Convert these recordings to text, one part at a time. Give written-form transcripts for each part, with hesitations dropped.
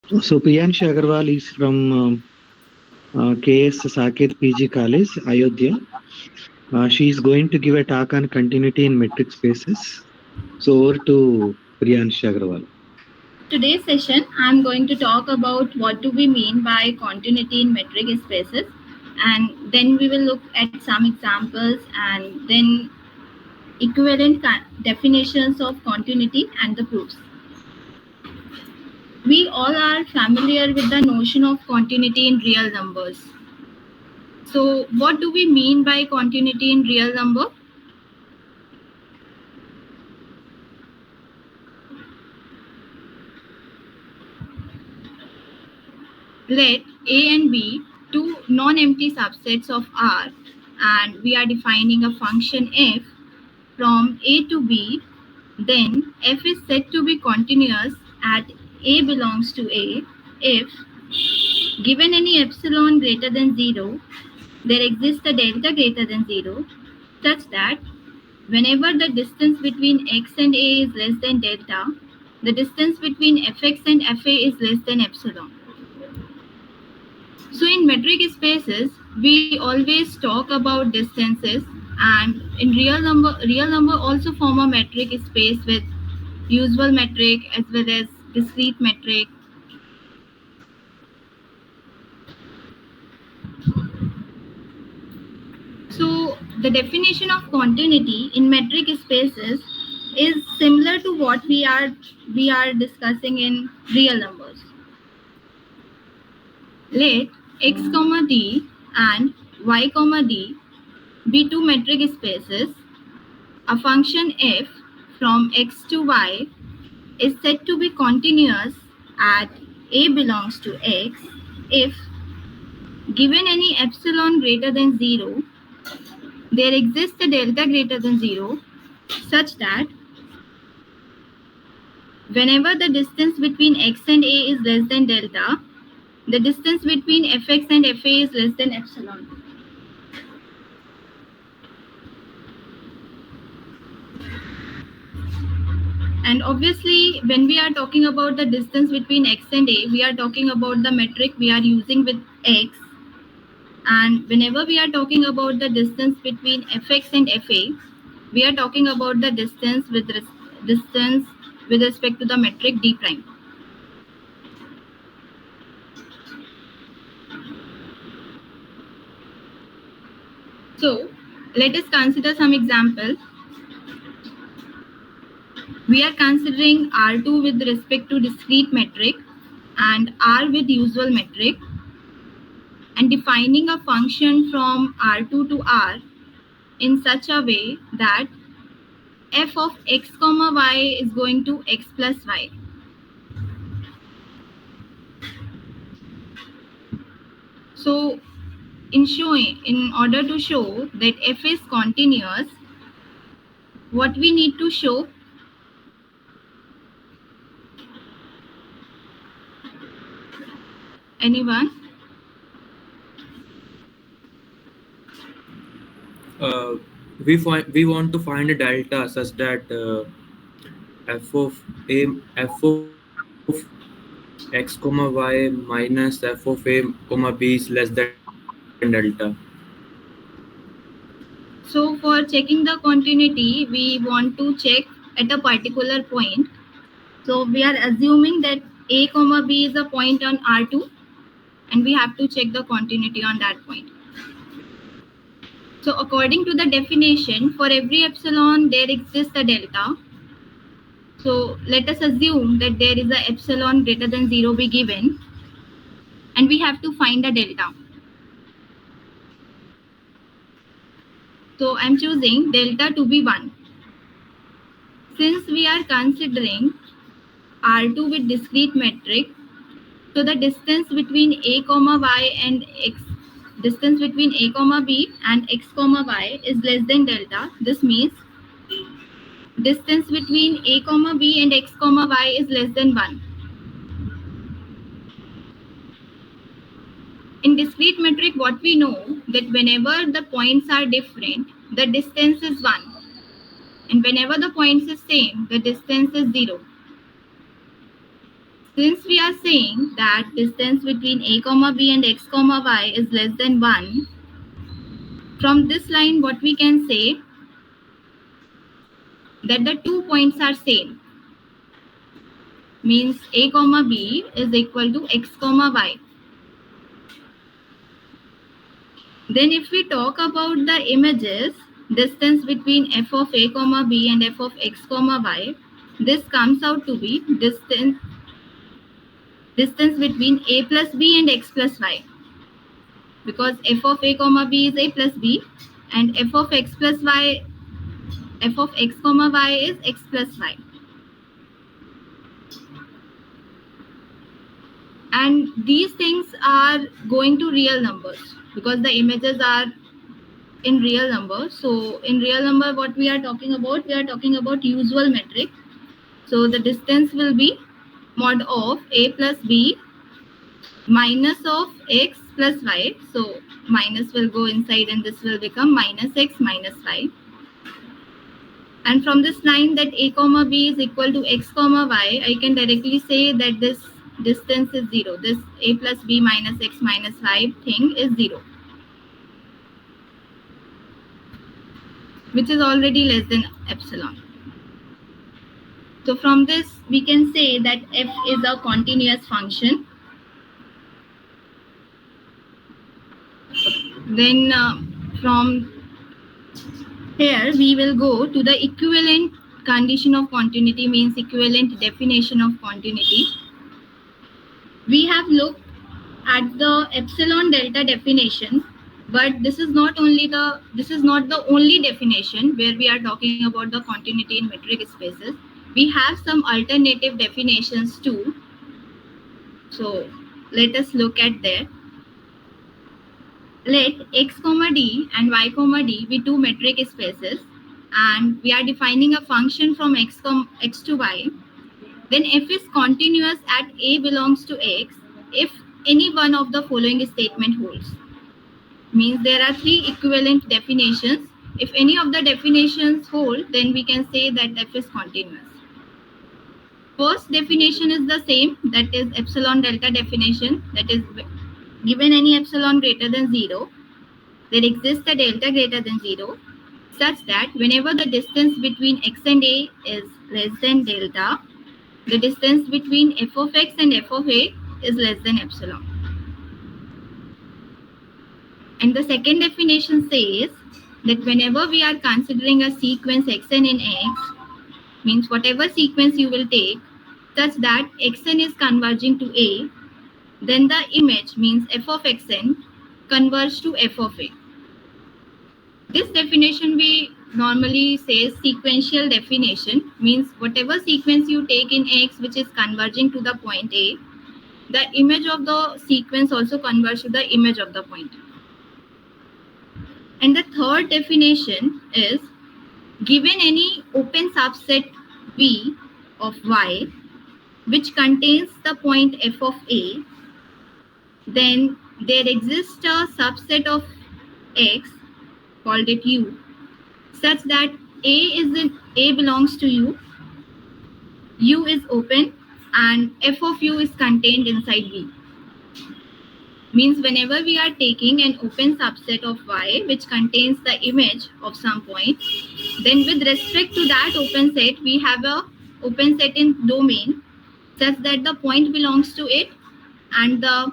So Priyanshi Agarwal is from KS Saket PG College, Ayodhya. She is going to give a talk on continuity in metric spaces. So over to Priyanshi Agarwal. Today's session, I'm going to talk about what do we mean by continuity in metric spaces, and then we will look at some examples and then equivalent definitions of continuity and the proofs. We all are familiar with the notion of continuity in real numbers. So, what do we mean by continuity in real number? Let A and B two non-empty subsets of R, and we are defining a function f from A to B, then f is said to be continuous at A belongs to A if given any epsilon greater than 0, there exists a delta greater than 0 such that whenever the distance between x and A is less than delta, the distance between fx and fa is less than epsilon. So in metric spaces, we always talk about distances, and in real number also form a metric space with usual metric as well as discrete metric. So the definition of continuity in metric spaces is similar to what we are discussing in real numbers. Let x comma d and y comma d be two metric spaces. A function f from x to y is said to be continuous at a belongs to x if given any epsilon greater than 0, there exists a delta greater than 0 such that whenever the distance between x and a is less than delta, the distance between fx and fa is less than epsilon. And obviously, when we are talking about the distance between x and a, we are talking about the metric we are using with x. And whenever we are talking about the distance between fx and fa, we are talking about the distance with respect to the metric d prime. So let us consider some example. We are considering R2 with respect to discrete metric and R with usual metric, and defining a function from R2 to R in such a way that f of x comma y is going to x plus y. So in order to show that f is continuous, what we need to show? Anyone? We want to find a delta such that f of x comma y minus f of a comma b is less than delta. So for checking the continuity, we want to check at a particular point. So we are assuming that a comma b is a point on R2, and we have to check the continuity on that point. So according to the definition, for every epsilon, there exists a delta. So let us assume that there is a epsilon greater than 0 be given, and we have to find a delta. So I'm choosing delta to be 1. Since we are considering R2 with discrete metric, so the distance between a comma y and x, distance between a comma b and x comma y is less than delta. This means distance between a comma b and x comma y is less than 1. In discrete metric, what we know that whenever the points are different, the distance is 1. And whenever the points is same, the distance is 0. Since we are saying that distance between a comma b and x comma y is less than 1, from this line what we can say that the 2 points are same, means a comma b is equal to x comma y. Then if we talk about the images, distance between f of a comma b and f of x comma y, this comes out to be distance between a plus b and x plus y, because f of a comma b is a plus b and f of x plus y, f of x comma y is x plus y. And these things are going to real numbers because the images are in real number. So in real number, what we are talking about usual metric. So the distance will be mod of a plus b minus of x plus y. So minus will go inside and this will become minus x minus y. And from this line that a comma b is equal to x comma y, I can directly say that this distance is 0. This a plus b minus x minus y thing is 0, which is already less than epsilon. So from this, we can say that f is a continuous function. Then from here, we will go to the equivalent condition of continuity, means equivalent definition of continuity. We have looked at the epsilon delta definition, but this is not the only definition where we are talking about the continuity in metric spaces. We have some alternative definitions too. So let us look at that. Let x comma d and y comma d be two metric spaces, and we are defining a function from x to y. Then f is continuous at a belongs to x if any one of the following statement holds. Means there are three equivalent definitions. If any of the definitions hold, then we can say that f is continuous. First definition is the same, that is epsilon delta definition, that is given any epsilon greater than 0, there exists a delta greater than 0, such that whenever the distance between x and a is less than delta, the distance between f of x and f of a is less than epsilon. And the second definition says that whenever we are considering a sequence xn in x, means whatever sequence you will take, such that xn is converging to a, then the image, means f of xn, converge to f of a. This definition we normally say sequential definition, means whatever sequence you take in x which is converging to the point a, the image of the sequence also converges to the image of the point. And the third definition is given any open subset V of y which contains the point f of a, then there exists a subset of x, called it u, such that a belongs to u is open, and f of u is contained inside v. Means whenever we are taking an open subset of y which contains the image of some point, then with respect to that open set, we have a open set in domain such that the point belongs to it and the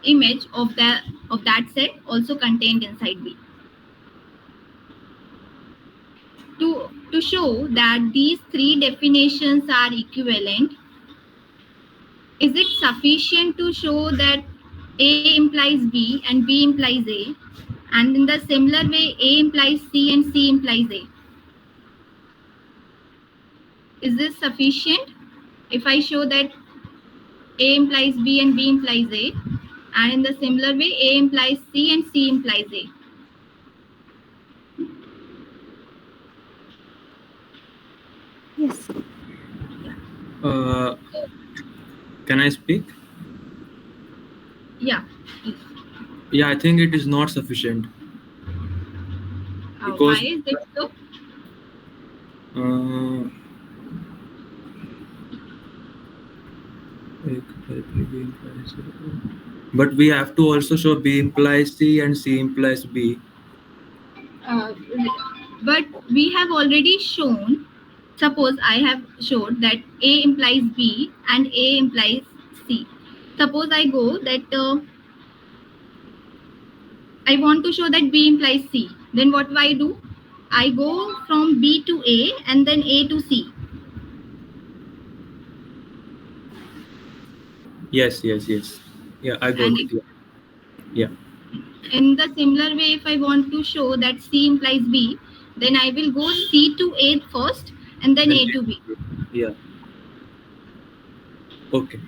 image of that set also contained inside V. To show that these three definitions are equivalent, is it sufficient to show that A implies B and B implies A, and in the similar way A implies C and C implies A? Is this sufficient? If I show that A implies B and B implies A, and in the similar way A implies C and C implies A. Yes. Can I speak? Yeah. Yeah, I think it is not sufficient. Why is it so? But we have to also show B implies C and C implies B. Uh, but we have already shown, suppose I have showed that A implies B and A implies C. Suppose I go that I want to show that B implies C. Then what do? I go from B to A and then A to C. Yes. Yeah, I got And it. Yeah. in the similar way, if I want to show that C implies B, then I will go C to A first and then A to B. Yeah. Okay.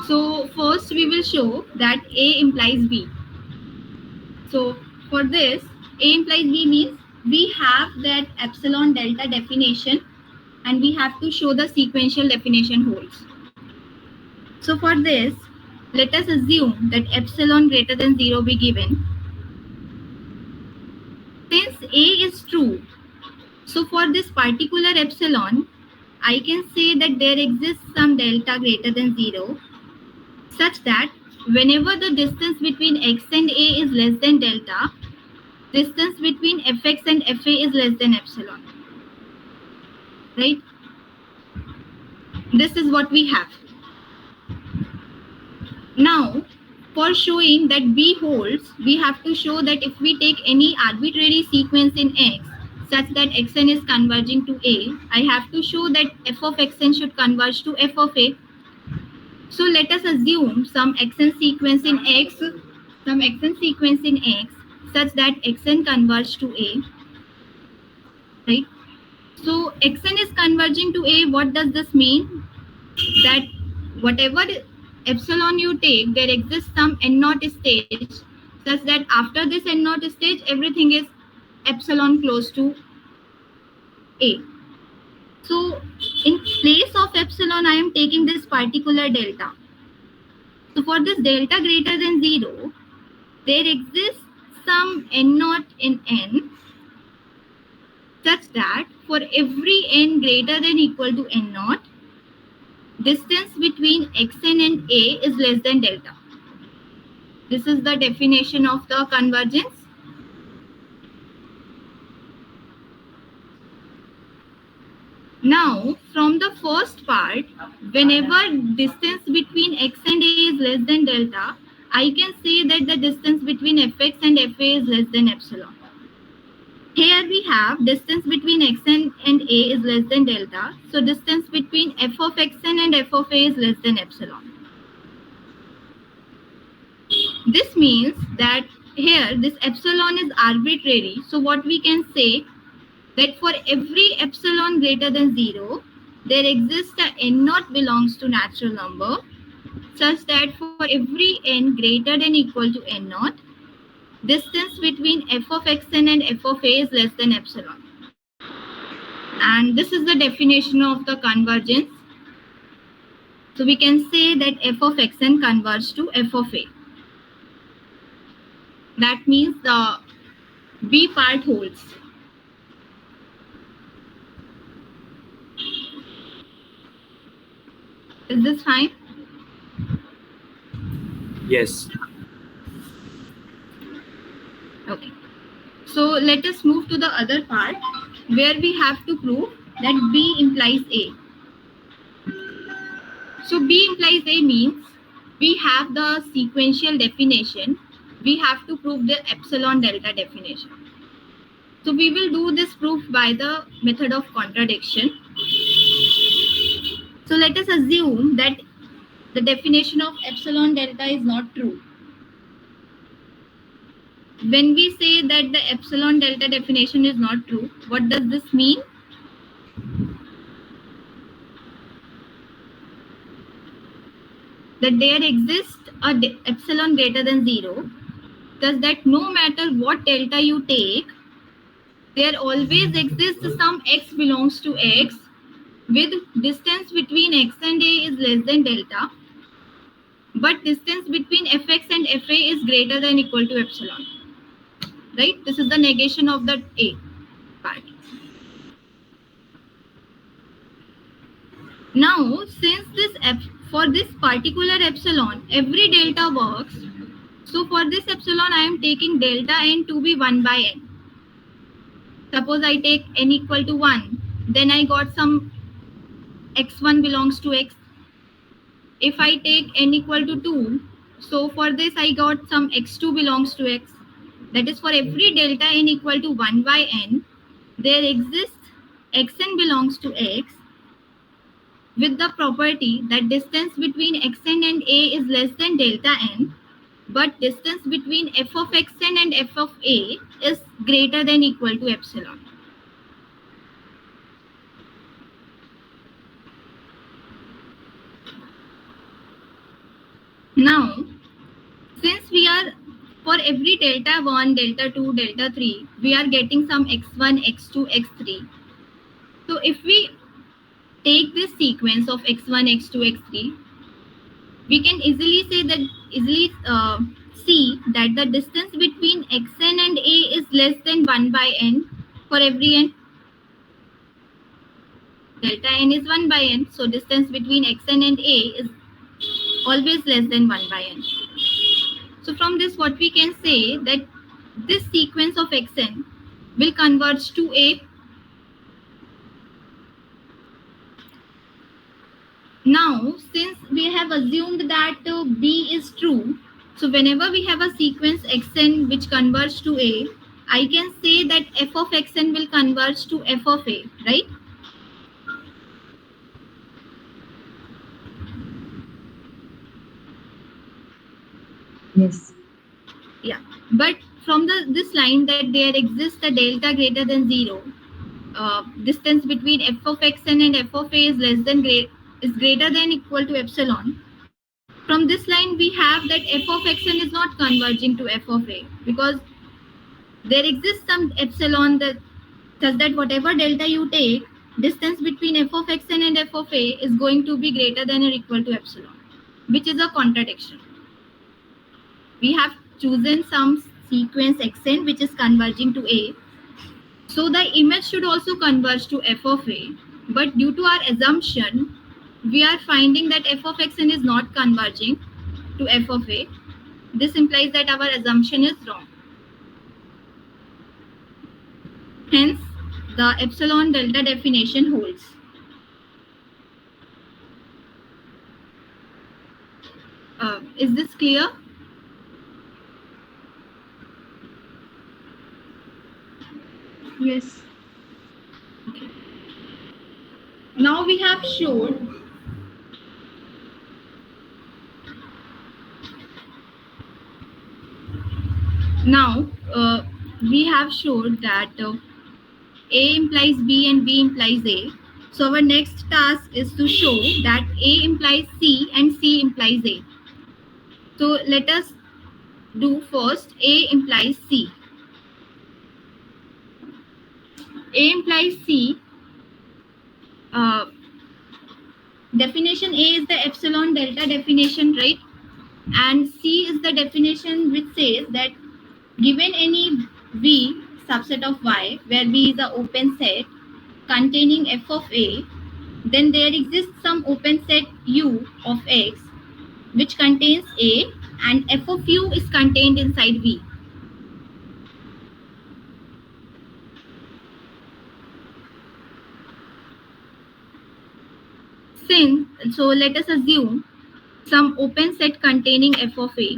So first we will show that A implies B. So for this, A implies B means we have that epsilon delta definition and we have to show the sequential definition holds. So for this, let us assume that epsilon greater than 0 be given. Since A is true, so for this particular epsilon, I can say that there exists some delta greater than 0 such that whenever the distance between x and A is less than delta, distance between fx and fa is less than epsilon. Right? This is what we have. Now, for showing that B holds, we have to show that if we take any arbitrary sequence in X, such that Xn is converging to A, I have to show that f of Xn should converge to f of A. So let us assume some Xn sequence in X, such that Xn converge to A. Right? So Xn is converging to A. What does this mean? That whatever epsilon you take, there exists some n naught stage such that after this n naught stage, everything is epsilon close to A. So in place of epsilon, I am taking this particular delta. So for this delta greater than 0, there exists some n naught in n such that for every n greater than equal to n naught, distance between xn and A is less than delta. This is the definition of the convergence. Now, from the first part, whenever distance between x and A is less than delta, I can say that the distance between fx and fa is less than epsilon. Here we have distance between xn and A is less than delta. So distance between f of xn and f of A is less than epsilon. This means that here this epsilon is arbitrary. So what we can say that for every epsilon greater than 0, there exists a n naught belongs to natural number such that for every n greater than equal to n naught, distance between f of xn and f of A is less than epsilon. And this is the definition of the convergence. So we can say that f of xn converges to f of A. That means the B part holds. Is this fine? Yes. Okay. So let us move to the other part where we have to prove that B implies A. So B implies A means we have the sequential definition. We have to prove the epsilon delta definition. So we will do this proof by the method of contradiction. So let us assume that the definition of epsilon delta is not true. When we say that the epsilon delta definition is not true, what does this mean? That there exists a epsilon greater than 0, thus that no matter what delta you take, there always exists some x belongs to x with distance between x and A is less than delta, but distance between fx and fa is greater than equal to epsilon. Right? This is the negation of the A part. Now, since for this particular epsilon, every delta works. So for this epsilon, I am taking delta n to be 1 by n. Suppose I take n equal to 1, then I got some x1 belongs to x. If I take n equal to 2, so for this I got some x2 belongs to x. That is, for every delta n equal to 1 by n, there exists xn belongs to x with the property that distance between xn and a is less than delta n, but distance between f of xn and f of a is greater than equal to epsilon. Now, since we are, for every delta 1, delta 2, delta 3, we are getting some x1, x2, x3. So if we take this sequence of x1, x2, x3, we can easily see that the distance between xn and a is less than 1 by n for every n. Delta n is 1 by n, so distance between xn and a is always less than 1 by n. So from this, what we can say that this sequence of xn will converge to a. Now, since we have assumed that b is true, so whenever we have a sequence xn which converges to a, I can say that f of xn will converge to f of a, right? Yes. Yeah, but from this line that there exists a delta greater than 0, distance between f of xn and f of a is greater than equal to epsilon. From this line we have that f of xn is not converging to f of a, because there exists some epsilon that such that whatever delta you take, distance between f of xn and f of a is going to be greater than or equal to epsilon, which is a contradiction. We have chosen some sequence xn which is converging to a, so the image should also converge to f of a, but due to our assumption, we are finding that f of xn is not converging to f of a. This implies that our assumption is wrong. Hence, the epsilon delta definition holds. Is this clear? Yes. Okay. Now we have showed we have showed that A implies B and B implies A. So our next task is to show that A implies C and C implies A. So let us do first A implies C. A implies C. Definition A is the epsilon delta definition, right? And C is the definition which says that given any V subset of Y, where V is an open set containing f of A, then there exists some open set U of X which contains A, and f of U is contained inside V. So let us assume some open set containing f of A.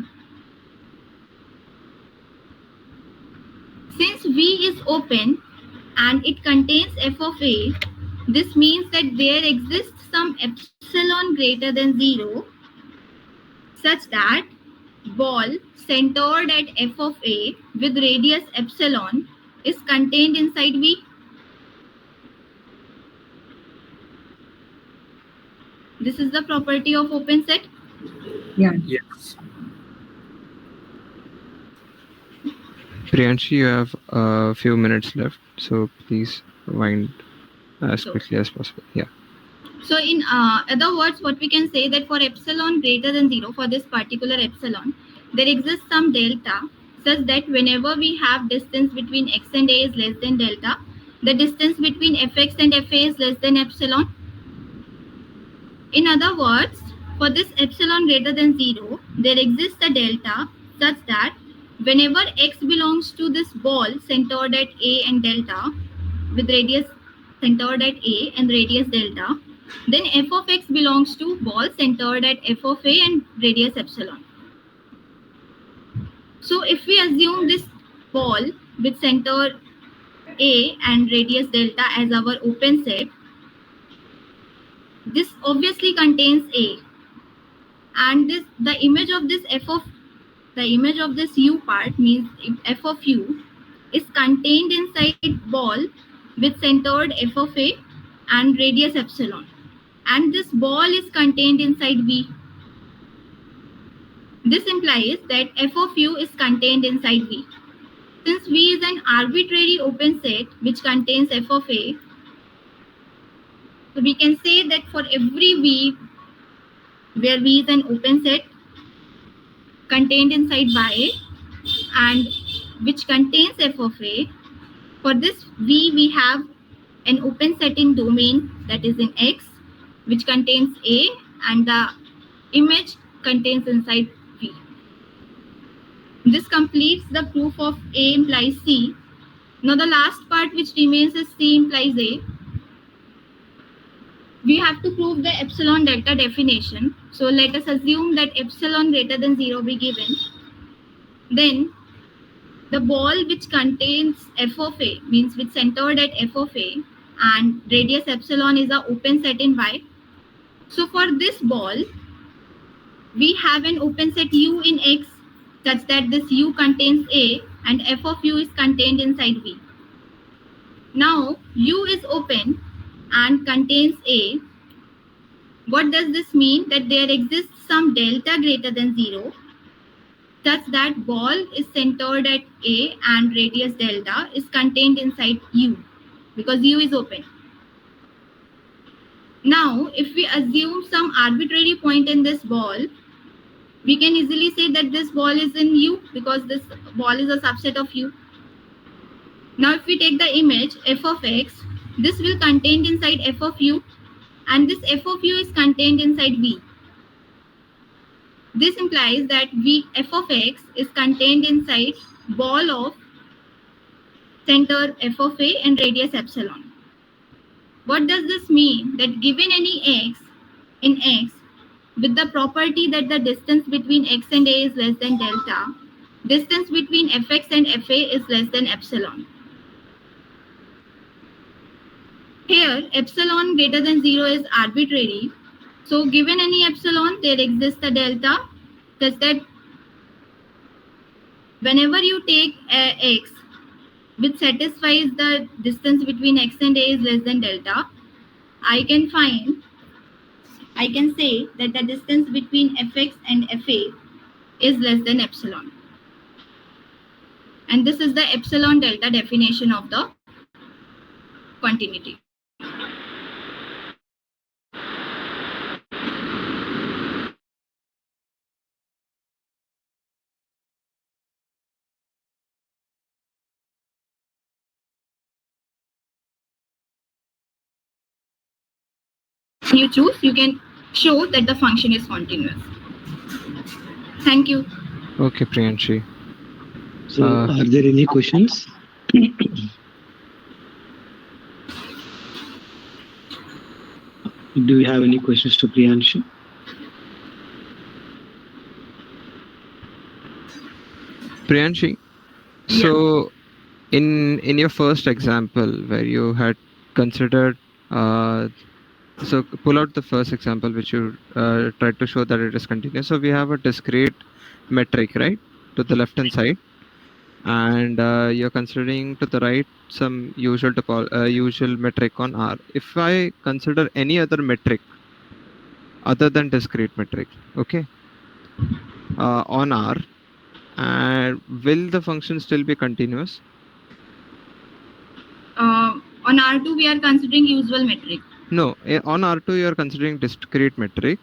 Since V is open and it contains f of A, this means that there exists some epsilon greater than 0 such that ball centered at f of A with radius epsilon is contained inside V. This is the property of open set. Yeah. Yes. Priyanshi, you have a few minutes left, so please wind as quickly as possible. Yeah. So in other words, what we can say that for epsilon greater than 0, for this particular epsilon, there exists some delta such that whenever we have distance between x and a is less than delta, the distance between fx and fa is less than epsilon. In other words, For this epsilon greater than 0, there exists a delta such that whenever x belongs to this ball centered at A and delta, with radius centered at A and radius delta, then f of x belongs to ball centered at f of A and radius epsilon. So if we assume this ball with center A and radius delta as our open set, this obviously contains A, and the image of this u part means f of u is contained inside ball with centered f of A and radius epsilon, and this ball is contained inside V. This implies that f of u is contained inside V. Since V is an arbitrary open set which contains f of A, so we can say that for every V where V is an open set contained inside Y and which contains f of A, for this V we have an open set in domain that is in X which contains A and the image contains inside V. This completes the proof of A implies C. Now the last part which remains is C implies A. We have to prove the epsilon delta definition. So let us assume that epsilon greater than 0 be given. Then the ball which contains f of A, means which centered at f of A and radius epsilon is a open set in Y. So for this ball, we have an open set U in X such that this U contains A and f of U is contained inside V. Now U is open and contains A. What does this mean? That there exists some delta greater than 0 such that ball is centered at A and radius delta is contained inside U because U is open. Now if we assume some arbitrary point in this ball, we can easily say that this ball is in U because this ball is a subset of U. Now if we take the image f of x, this will contained inside f of u and this f of u is contained inside V. This implies that f of x is contained inside ball of center f of A and radius epsilon. What does this mean? That given any x in X with the property that the distance between x and A is less than delta, distance between fx and fa is less than epsilon. Here, epsilon greater than 0 is arbitrary. So given any epsilon, there exists a delta such that whenever you take x which satisfies the distance between x and A is less than delta, I can say that the distance between fx and fa is less than epsilon. And this is the epsilon delta definition of the continuity. You choose, you can show that the function is continuous. Thank you. Okay, Priyanshi. So, are there any questions? Do you have any questions to Priyanshi? Priyanshi, Yeah. so in your first example where you had considered, so pull out the first example which you tried to show that it is continuous. So we have a discrete metric, right, to the left hand side, and you're considering to the right some usual metric on R. If I consider any other metric other than discrete metric, okay, on R, and will the function still be continuous? On R2, we are considering usual metric. No, on R2 you are considering discrete metric.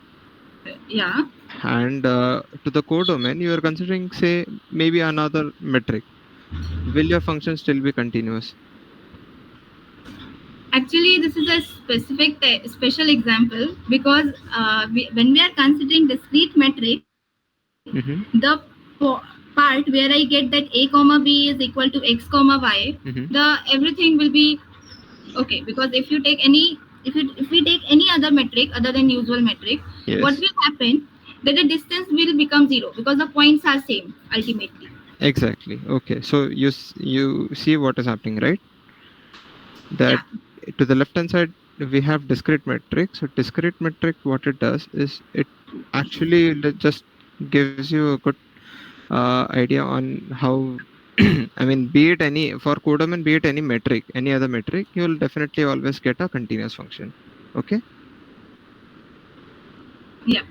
Yeah. And to the codomain you are considering, say, maybe another metric. Will your function still be continuous? Actually, this is a special example because when we are considering discrete metric, Mm-hmm. the part where I get that a comma b is equal to x comma y, Mm-hmm. the everything will be okay. Because if we take any other metric other than usual metric, what Yes. will happen? That the distance will become zero because the points are same ultimately. Exactly. Okay. So you see what is happening, right? That Yeah. to the left hand side we have discrete metric. So discrete metric, what it does is it actually just gives you a good idea on how I mean, be it any for codomain, be it any metric, any other metric, you will definitely always get a continuous function. Okay. Yeah.